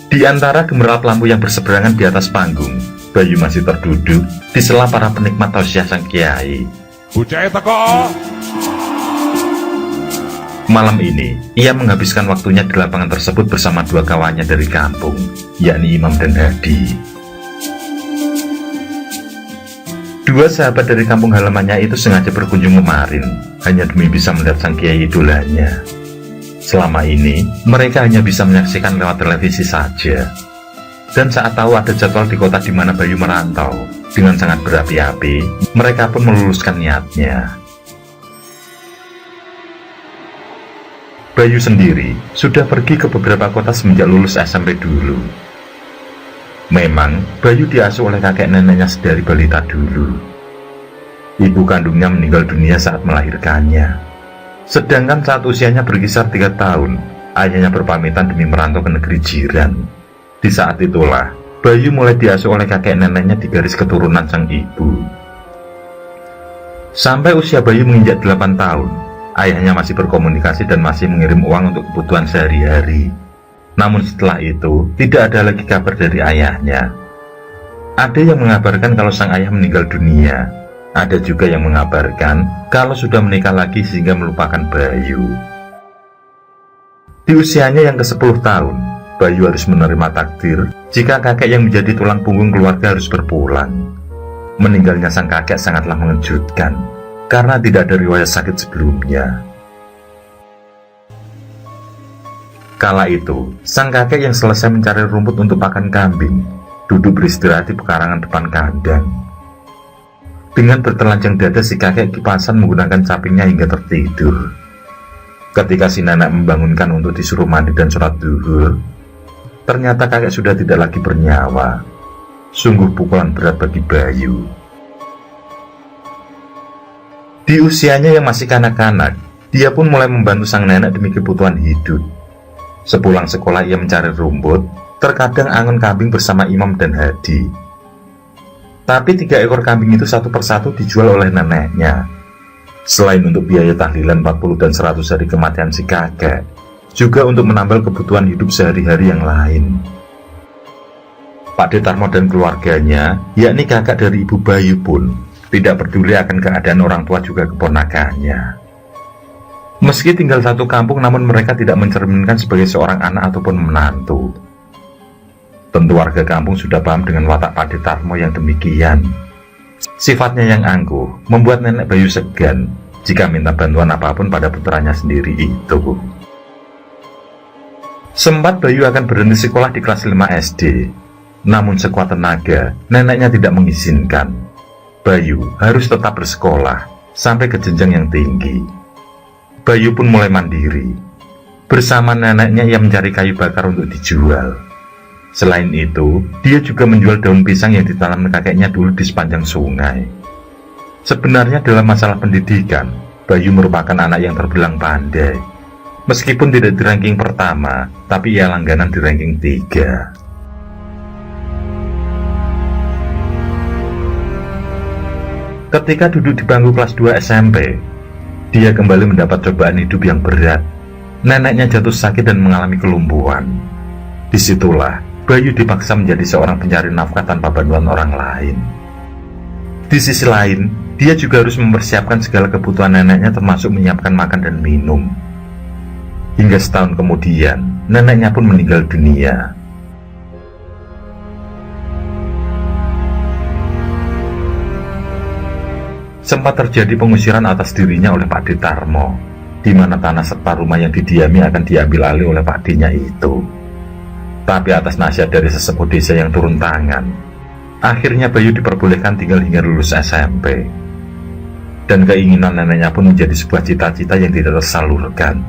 Di antara gemerlap lampu yang berseberangan di atas panggung, Bayu masih terduduk di sela para penikmat tausiah sang kiai. Bocah teko. Malam ini, ia menghabiskan waktunya di lapangan tersebut bersama dua kawannya dari kampung, yakni Imam dan Hadi. Dua sahabat dari kampung halamannya itu sengaja berkunjung kemarin, hanya demi bisa melihat sang kiai idolanya. Selama ini, mereka hanya bisa menyaksikan lewat televisi saja. Dan saat tahu ada jadwal di kota di mana Bayu merantau, dengan sangat berapi-api, mereka pun meluluskan niatnya. Bayu sendiri sudah pergi ke beberapa kota semenjak lulus SMP dulu. Memang, Bayu diasuh oleh kakek neneknya sedari balita dulu. Ibu kandungnya meninggal dunia saat melahirkannya. Sedangkan saat usianya berkisar 3 tahun, ayahnya berpamitan demi merantau ke negeri jiran. Di saat itulah, Bayu mulai diasuh oleh kakek neneknya di garis keturunan sang ibu. Sampai usia Bayu menginjak 8 tahun, ayahnya masih berkomunikasi dan masih mengirim uang untuk kebutuhan sehari-hari. Namun setelah itu, tidak ada lagi kabar dari ayahnya. Ada yang mengabarkan kalau sang ayah meninggal dunia. Ada juga yang mengabarkan kalau sudah menikah lagi sehingga melupakan Bayu. Di usianya yang ke-10 tahun, Bayu harus menerima takdir jika kakek yang menjadi tulang punggung keluarga harus berpulang. Meninggalnya sang kakek sangatlah mengejutkan, karena tidak ada riwayat sakit sebelumnya. Kala itu, sang kakek yang selesai mencari rumput untuk pakan kambing, duduk beristirahat di pekarangan depan kandang. Dengan bertelanjang dada si kakek kipasan menggunakan capingnya hingga tertidur. Ketika si nenek membangunkan untuk disuruh mandi dan sholat zuhur, ternyata kakek sudah tidak lagi bernyawa. Sungguh pukulan berat bagi Bayu. Di usianya yang masih kanak-kanak, dia pun mulai membantu sang nenek demi kebutuhan hidup. Sepulang sekolah ia mencari rumput, terkadang angon kambing bersama Imam dan Hadi. Tapi 3 ekor kambing itu satu persatu dijual oleh neneknya. Selain untuk biaya tahlilan 40 dan 100 hari kematian si kakek, juga untuk menambal kebutuhan hidup sehari-hari yang lain. Pak Detarmo dan keluarganya, yakni kakak dari ibu Bayu pun, tidak peduli akan keadaan orang tua juga keponakannya. Meski tinggal satu kampung, namun mereka tidak mencerminkan sebagai seorang anak ataupun menantu. Tentu warga kampung sudah paham dengan watak Pak Detarmo yang demikian. Sifatnya yang angkuh membuat nenek Bayu segan jika minta bantuan apapun pada putranya sendiri itu. Sempat Bayu akan berhenti sekolah di kelas 5 SD, namun sekuat tenaga neneknya tidak mengizinkan. Bayu harus tetap bersekolah sampai ke jenjang yang tinggi. Bayu pun mulai mandiri. Bersama neneknya ia mencari kayu bakar untuk dijual. Selain itu, dia juga menjual daun pisang yang ditanam kakeknya dulu di sepanjang sungai. Sebenarnya dalam masalah pendidikan, Bayu merupakan anak yang terbilang pandai. Meskipun tidak di ranking pertama, tapi ia langganan di ranking 3. Ketika duduk di bangku kelas 2 SMP, dia kembali mendapat cobaan hidup yang berat. Neneknya jatuh sakit dan mengalami kelumpuhan. Disitulah Bayu dipaksa menjadi seorang pencari nafkah tanpa bantuan orang lain. Di sisi lain, dia juga harus mempersiapkan segala kebutuhan neneknya termasuk menyiapkan makan dan minum. Hingga setahun kemudian, neneknya pun meninggal dunia. Sempat terjadi pengusiran atas dirinya oleh Pak Detarmo, di mana tanah serta rumah yang didiami akan diambil alih oleh Pak D-nya itu. Tapi atas nasihat dari sesepuh desa yang turun tangan, akhirnya Bayu diperbolehkan tinggal hingga lulus SMP. Dan keinginan neneknya pun menjadi sebuah cita-cita yang tidak tersalurkan.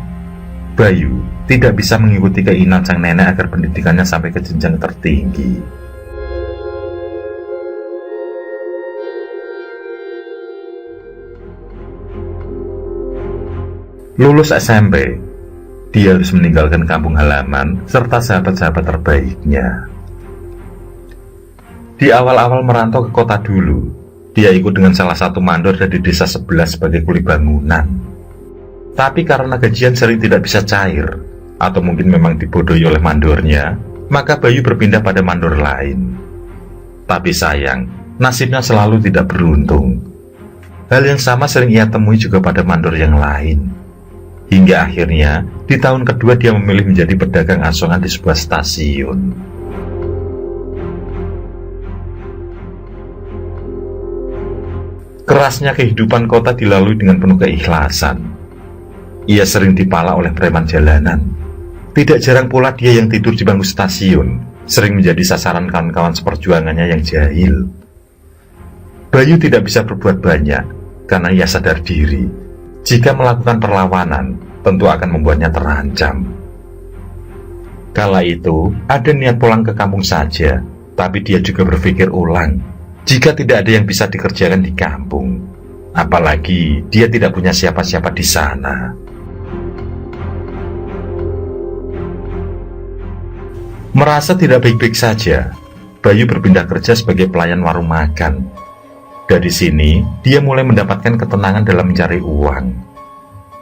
Bayu tidak bisa mengikuti keinginan sang nenek agar pendidikannya sampai ke jenjang tertinggi. Lulus SMP, dia harus meninggalkan kampung halaman serta sahabat-sahabat terbaiknya. Di awal-awal merantau ke kota dulu, Dia ikut dengan salah satu mandor dari desa sebelah sebagai kuli bangunan. Tapi karena gajian sering tidak bisa cair, atau mungkin memang dibodohi oleh mandornya, maka Bayu berpindah pada mandor lain. Tapi sayang, nasibnya selalu tidak beruntung. Hal yang sama sering ia temui juga pada mandor yang lain. Hingga akhirnya, di tahun kedua dia memilih menjadi pedagang asongan di sebuah stasiun. Kerasnya kehidupan kota dilalui dengan penuh keikhlasan. Ia sering dipala oleh preman jalanan. Tidak jarang pula dia yang tidur di bangku stasiun, sering menjadi sasaran kawan-kawan seperjuangannya yang jahil. Bayu tidak bisa berbuat banyak, karena ia sadar diri, jika melakukan perlawanan, tentu akan membuatnya terancam. Kala itu, ada niat pulang ke kampung saja, tapi dia juga berpikir ulang, jika tidak ada yang bisa dikerjakan di kampung, apalagi dia tidak punya siapa-siapa di sana. Merasa tidak baik-baik saja, Bayu berpindah kerja sebagai pelayan warung makan. Dari sini, dia mulai mendapatkan ketenangan dalam mencari uang.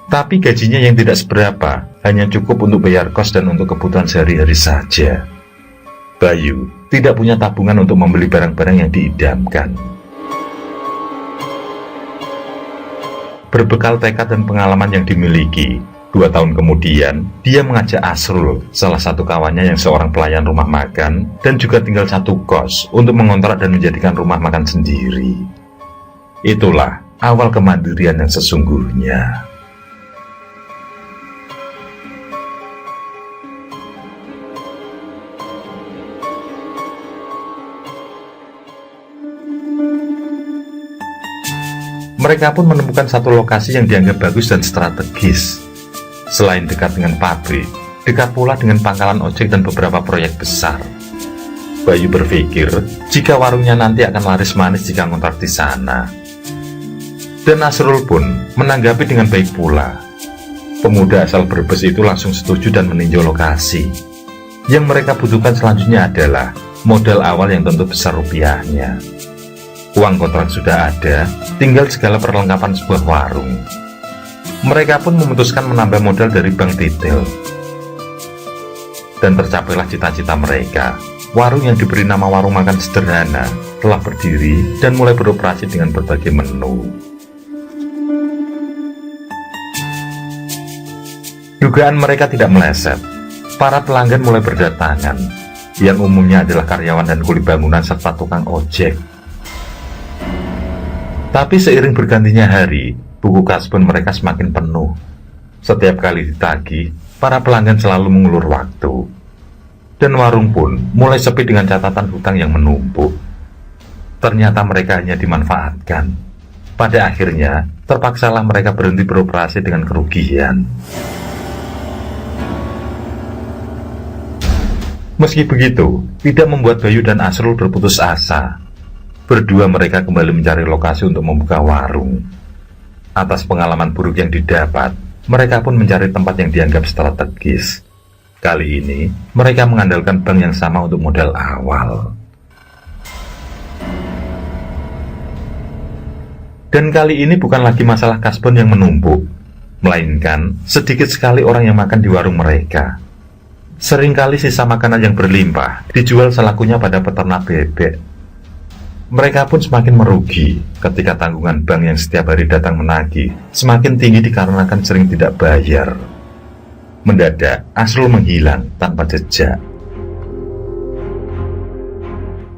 Tapi gajinya yang tidak seberapa, hanya cukup untuk bayar kos dan untuk kebutuhan sehari-hari saja. Bayu tidak punya tabungan untuk membeli barang-barang yang diidamkan. Berbekal tekad dan pengalaman yang dimiliki, 2 tahun kemudian, dia mengajak Asrul, salah satu kawannya yang seorang pelayan rumah makan, dan juga tinggal satu kos, untuk mengontrak dan menjadikan rumah makan sendiri. Itulah awal kemandirian yang sesungguhnya. Mereka pun menemukan satu lokasi yang dianggap bagus dan strategis. Selain dekat dengan pabrik, dekat pula dengan pangkalan ojek dan beberapa proyek besar. Bayu berpikir, jika warungnya nanti akan laris manis jika ngontrak di sana. Dan Asrul pun menanggapi dengan baik pula. Pemuda asal Brebes itu langsung setuju dan meninjau lokasi. Yang mereka butuhkan selanjutnya adalah modal awal yang tentu besar rupiahnya. Uang kontrak sudah ada, tinggal segala perlengkapan sebuah warung. Mereka pun memutuskan menambah modal dari bank detail. Dan tercapailah cita-cita mereka. Warung yang diberi nama warung makan sederhana telah berdiri dan mulai beroperasi dengan berbagai menu. Dugaan mereka tidak meleset. Para pelanggan mulai berdatangan, yang umumnya adalah karyawan dan kuli bangunan serta tukang ojek. Tapi seiring bergantinya hari, buku kasbon mereka semakin penuh. Setiap kali ditagih, para pelanggan selalu mengulur waktu. Dan warung pun mulai sepi dengan catatan hutang yang menumpuk. Ternyata mereka hanya dimanfaatkan. Pada akhirnya, terpaksalah mereka berhenti beroperasi dengan kerugian. Meski begitu, tidak membuat Bayu dan Asrul berputus asa. Berdua mereka kembali mencari lokasi untuk membuka warung. Atas pengalaman buruk yang didapat, mereka pun mencari tempat yang dianggap strategis. Kali ini, mereka mengandalkan bank yang sama untuk modal awal. Dan kali ini bukan lagi masalah kasbon yang menumpuk, melainkan sedikit sekali orang yang makan di warung mereka. Seringkali sisa makanan yang berlimpah dijual selakunya pada peternak bebek. Mereka pun semakin merugi ketika tanggungan bank yang setiap hari datang menagih semakin tinggi dikarenakan sering tidak bayar. Mendadak, Asrul menghilang tanpa jejak.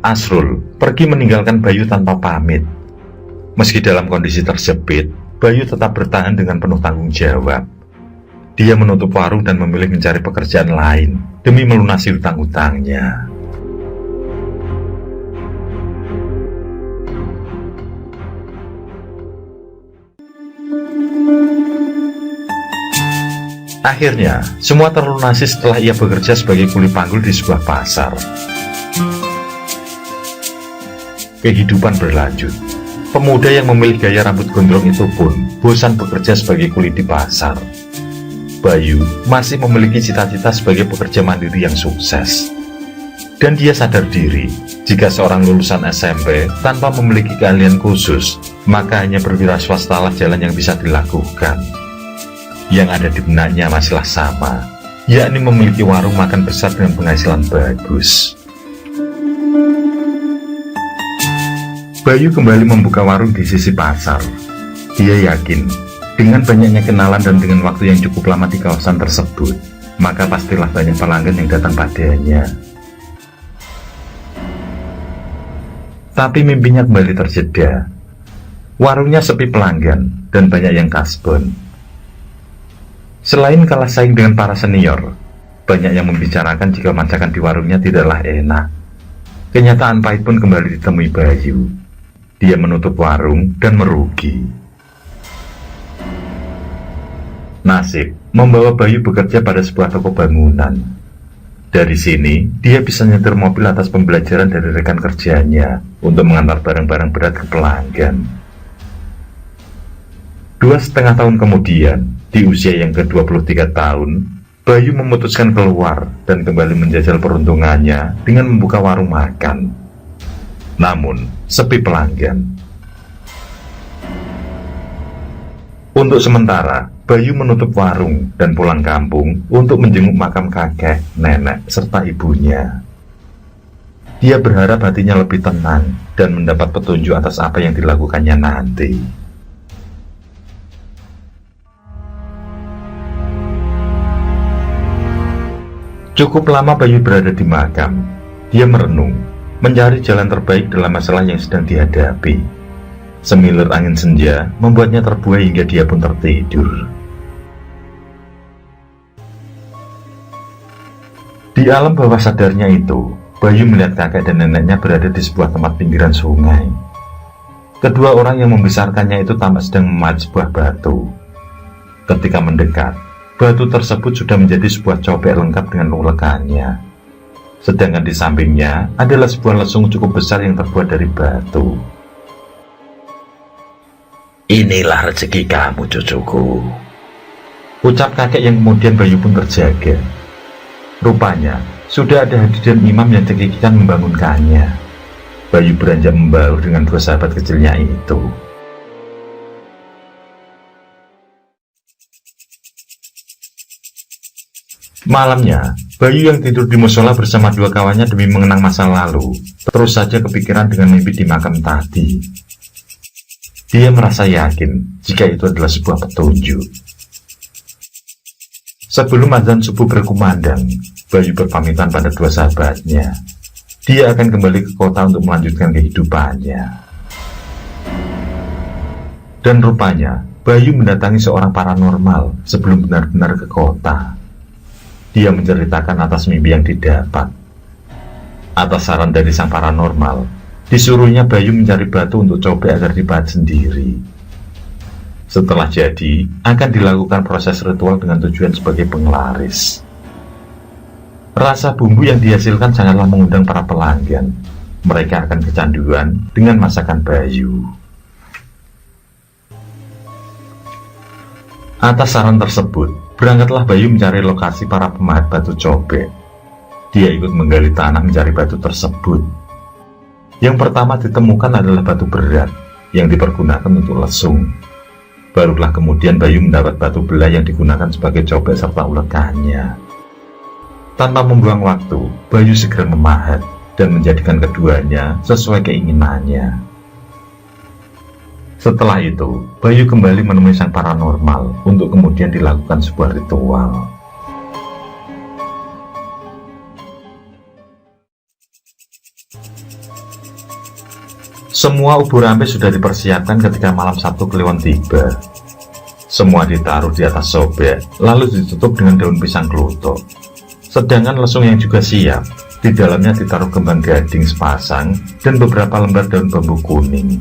Asrul pergi meninggalkan Bayu tanpa pamit. Meski dalam kondisi terjepit, Bayu tetap bertahan dengan penuh tanggung jawab. Dia menutup warung dan memilih mencari pekerjaan lain demi melunasi hutang-hutangnya. Akhirnya, semua terlunasi setelah ia bekerja sebagai kuli panggul di sebuah pasar. Kehidupan berlanjut. Pemuda yang memilih gaya rambut gondrong itu pun bosan bekerja sebagai kuli di pasar. Bayu masih memiliki cita-cita sebagai pekerja mandiri yang sukses. Dan dia sadar diri, jika seorang lulusan SMP tanpa memiliki keahlian khusus, maka hanya berwira swastalah jalan yang bisa dilakukan. Yang ada di benaknya masihlah sama, yakni memiliki warung makan besar dengan penghasilan bagus. Bayu kembali membuka warung di sisi pasar. Dia yakin, dengan banyaknya kenalan dan dengan waktu yang cukup lama di kawasan tersebut, maka pastilah banyak pelanggan yang datang padanya. Tapi mimpinya kembali terjeda. Warungnya sepi pelanggan dan banyak yang kasbon. Selain kalah saing dengan para senior, banyak yang membicarakan jika masakan di warungnya tidaklah enak. Kenyataan pahit pun kembali ditemui Bayu. Dia menutup warung dan merugi. Nasib membawa Bayu bekerja pada sebuah toko bangunan. Dari sini, dia bisa nyetir mobil atas pembelajaran dari rekan kerjanya untuk mengantar barang-barang berat ke pelanggan. 2,5 tahun kemudian, di usia yang ke-23 tahun, Bayu memutuskan keluar dan kembali menjajal peruntungannya dengan membuka warung makan. Namun, sepi pelanggan. Untuk sementara, Bayu menutup warung dan pulang kampung untuk menjenguk makam kakek, nenek, serta ibunya. Dia berharap hatinya lebih tenang dan mendapat petunjuk atas apa yang dilakukannya nanti. Cukup lama Bayu berada di makam. Dia merenung, mencari jalan terbaik dalam masalah yang sedang dihadapi. Semilir angin senja membuatnya terbuai hingga dia pun tertidur. Di alam bawah sadarnya itu, Bayu melihat kakek dan neneknya berada di sebuah tempat pinggiran sungai. Kedua orang yang membesarkannya itu tampak sedang memahat sebuah batu. Ketika mendekat, batu tersebut sudah menjadi sebuah cobek lengkap dengan ulekannya. Sedangkan di sampingnya adalah sebuah lesung cukup besar yang terbuat dari batu. "Inilah rezeki kamu, cucuku," ucap kakek yang kemudian Bayu pun terjaga. Rupanya, sudah ada Hadi dan Imam yang cekikikan membangunkannya. Bayu beranjak membaur dengan dua sahabat kecilnya itu. Malamnya, Bayu yang tidur di musola bersama dua kawannya demi mengenang masa lalu, terus saja kepikiran dengan mimpi di makam tadi. Dia merasa yakin jika itu adalah sebuah petunjuk. Sebelum azan subuh berkumandang, Bayu berpamitan pada dua sahabatnya. Dia akan kembali ke kota untuk melanjutkan kehidupannya. Dan rupanya, Bayu mendatangi seorang paranormal sebelum benar-benar ke kota. Dia menceritakan atas mimpi yang didapat. Atas saran dari sang paranormal, disuruhnya Bayu mencari batu untuk cobek agar dipahat sendiri. Setelah jadi, akan dilakukan proses ritual dengan tujuan sebagai penglaris. Rasa bumbu yang dihasilkan sangatlah mengundang para pelanggan. Mereka akan kecanduan dengan masakan Bayu. Atas saran tersebut, berangkatlah Bayu mencari lokasi para pemahat batu cobek. Dia ikut menggali tanah mencari batu tersebut. Yang pertama ditemukan adalah batu berat yang dipergunakan untuk lesung. Barulah kemudian Bayu mendapat batu belah yang digunakan sebagai cobek serta ulekannya. Tanpa membuang waktu, Bayu segera memahat dan menjadikan keduanya sesuai keinginannya. Setelah itu, Bayu kembali menemui sang paranormal untuk kemudian dilakukan sebuah ritual. Semua ubur ambe sudah dipersiapkan ketika malam Sabtu Kliwon tiba. Semua ditaruh di atas sobek, lalu ditutup dengan daun pisang kelutuk. Sedangkan lesung yang juga siap, di dalamnya ditaruh kembang gading sepasang dan beberapa lembar daun bambu kuning.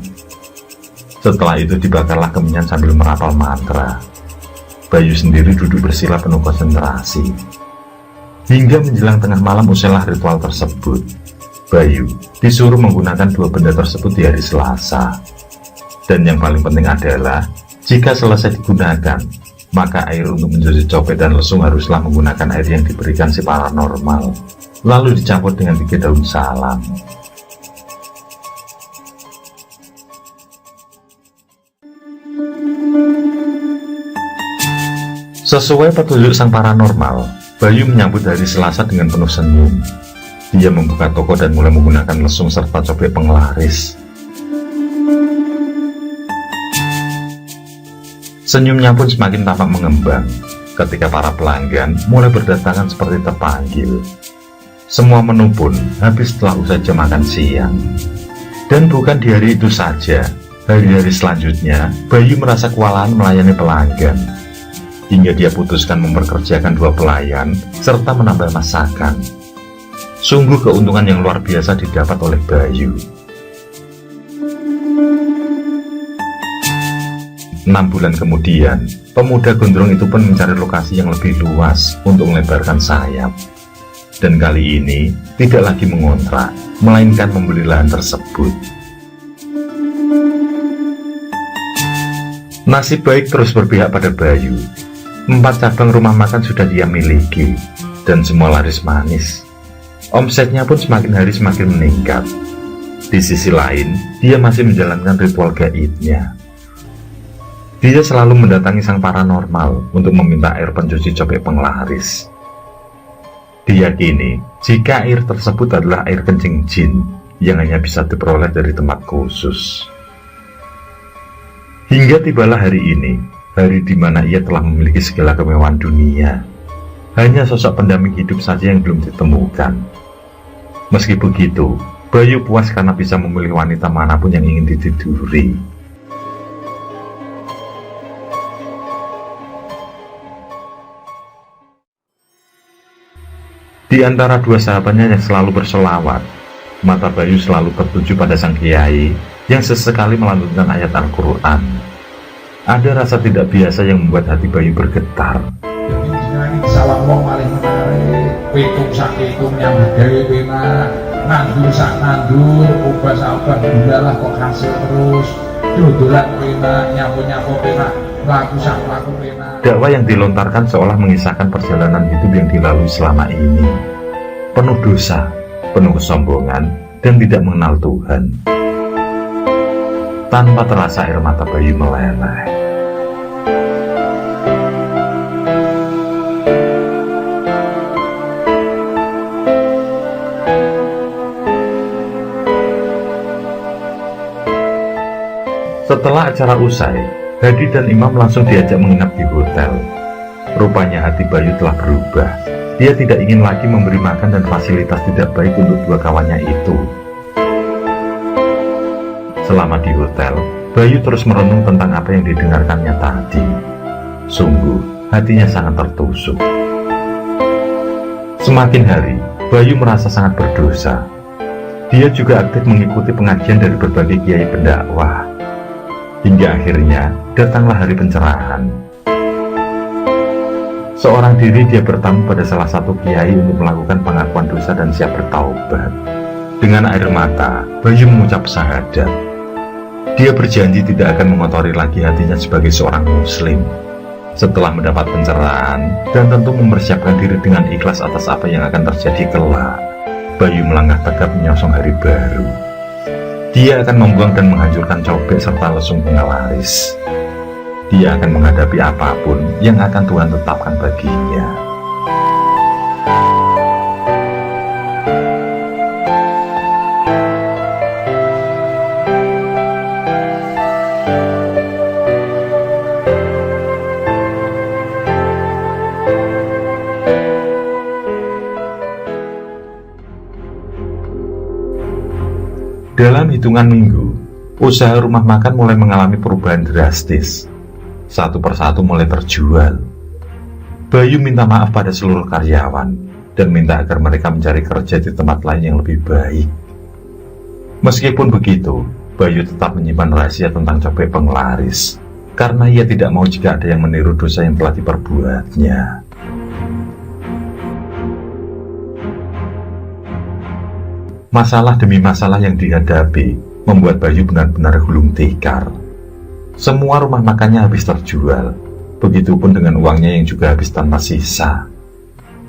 Setelah itu dibakarlah kemenyan sambil merapal mantra. Bayu sendiri duduk bersila penuh konsentrasi. Hingga menjelang tengah malam usailah ritual tersebut. Bayu disuruh menggunakan dua benda tersebut di hari Selasa. Dan yang paling penting adalah, jika selesai digunakan, maka air untuk mencuci cobek dan lesung haruslah menggunakan air yang diberikan si paranormal. lalu dicampur dengan 3 daun salam. Sesuai petunjuk sang paranormal, Bayu menyambut hari Selasa dengan penuh senyum. Dia membuka toko dan mulai menggunakan lesung serta cobek penglaris. Senyumnya pun semakin tampak mengembang ketika para pelanggan mulai berdatangan seperti terpanggil. Semua menu pun habis setelah usai jam makan siang. Dan bukan di hari itu saja, hari-hari selanjutnya Bayu merasa kewalahan melayani pelanggan, hingga dia putuskan memperkerjakan 2 pelayan serta menambah masakan. Sungguh keuntungan yang luar biasa didapat oleh Bayu. 6 bulan kemudian, pemuda gondrong itu pun mencari lokasi yang lebih luas untuk melebarkan sayap. Dan kali ini, tidak lagi mengontrak, melainkan membeli lahan tersebut. Nasib baik terus berpihak pada Bayu. 4 cabang rumah makan sudah dia miliki, dan semua laris manis. Omsetnya pun semakin hari semakin meningkat. Di sisi lain, dia masih menjalankan ritual gaibnya. Dia selalu mendatangi sang paranormal untuk meminta air pencuci cobek penglaris. Diyakini jika air tersebut adalah air kencing jin yang hanya bisa diperoleh dari tempat khusus. Hingga tibalah hari ini, hari di mana ia telah memiliki segala kemewahan dunia. Hanya sosok pendamping hidup saja yang belum ditemukan. Meski begitu, Bayu puas karena bisa memilih wanita manapun yang ingin ditiduri. Di antara 2 sahabatnya yang selalu bersolawat, mata Bayu selalu tertuju pada sang kiai yang sesekali melantunkan ayat Al-Quran. Ada rasa tidak biasa yang membuat hati Bayu bergetar. Sawang wong paling menarik, pitung sak pitung nyambut gawe penak, nandur sak nandur, ubah sak ubah bundalah kok hasil terus, dodolan penak, nyapu penak, laku sak laku penak. Dakwah yang dilontarkan seolah mengisahkan perjalanan hidup yang dilalui selama ini. Penuh dosa, penuh kesombongan, dan tidak mengenal Tuhan. Tanpa terasa air mata Bayu meleleh. Setelah acara usai, Hadi dan Imam langsung diajak menginap di hotel. Rupanya hati Bayu telah berubah. Dia tidak ingin lagi memberi makan dan fasilitas tidak baik untuk 2 kawannya itu. Selama di hotel, Bayu terus merenung tentang apa yang didengarkannya tadi. Sungguh, hatinya sangat tertusuk. Semakin hari, Bayu merasa sangat berdosa. Dia juga aktif mengikuti pengajian dari berbagai kiai pendakwah. Hingga akhirnya datanglah hari pencerahan. Seorang diri dia bertamu pada salah satu kiai untuk melakukan pengakuan dosa dan siap bertaubat. Dengan air mata, Bayu mengucap syahadat. Dia berjanji tidak akan mengotori lagi hatinya sebagai seorang muslim. Setelah mendapat pencerahan dan tentu mempersiapkan diri dengan ikhlas atas apa yang akan terjadi kelak, Bayu melangkah tegap menyongsong hari baru. Dia akan membuang dan menghancurkan cobek serta lesung penglaris. Dia akan menghadapi apapun yang akan Tuhan tetapkan baginya. Dalam hitungan minggu, usaha rumah makan mulai mengalami perubahan drastis. Satu persatu mulai terjual. Bayu minta maaf pada seluruh karyawan dan minta agar mereka mencari kerja di tempat lain yang lebih baik. Meskipun begitu, Bayu tetap menyimpan rahasia tentang cobek penglaris, karena ia tidak mau jika ada yang meniru dosa yang telah diperbuatnya. Masalah demi masalah yang dihadapi membuat Bayu benar-benar gulung tikar. Semua rumah makannya habis terjual, begitupun dengan uangnya yang juga habis tanpa sisa.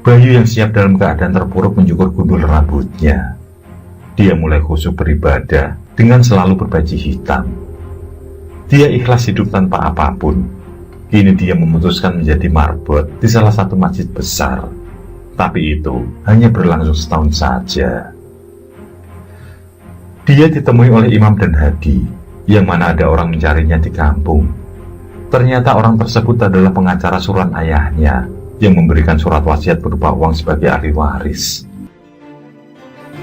Bayu yang siap dalam keadaan terpuruk mencukur gundul rambutnya. Dia mulai khusyuk beribadah dengan selalu berbaju hitam. Dia ikhlas hidup tanpa apapun. Kini dia memutuskan menjadi marbot di salah satu masjid besar. Tapi itu hanya berlangsung setahun saja. Dia ditemui oleh Imam dan Hadi, yang mana ada orang mencarinya di kampung. Ternyata orang tersebut adalah pengacara suruhan ayahnya, yang memberikan surat wasiat berupa uang sebagai ahli waris.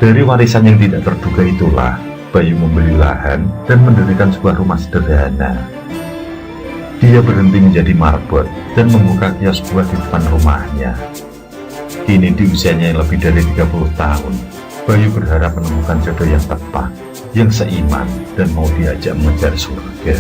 Dari warisan yang tidak terduga itulah, Bayu membeli lahan dan mendirikan sebuah rumah sederhana. Dia berhenti menjadi marbot dan membuka kios buah di depan rumahnya. Kini di usianya yang lebih dari 30 tahun, Bayu berharap menemukan jodoh yang tepat, yang seiman dan mau diajak mengejar surga.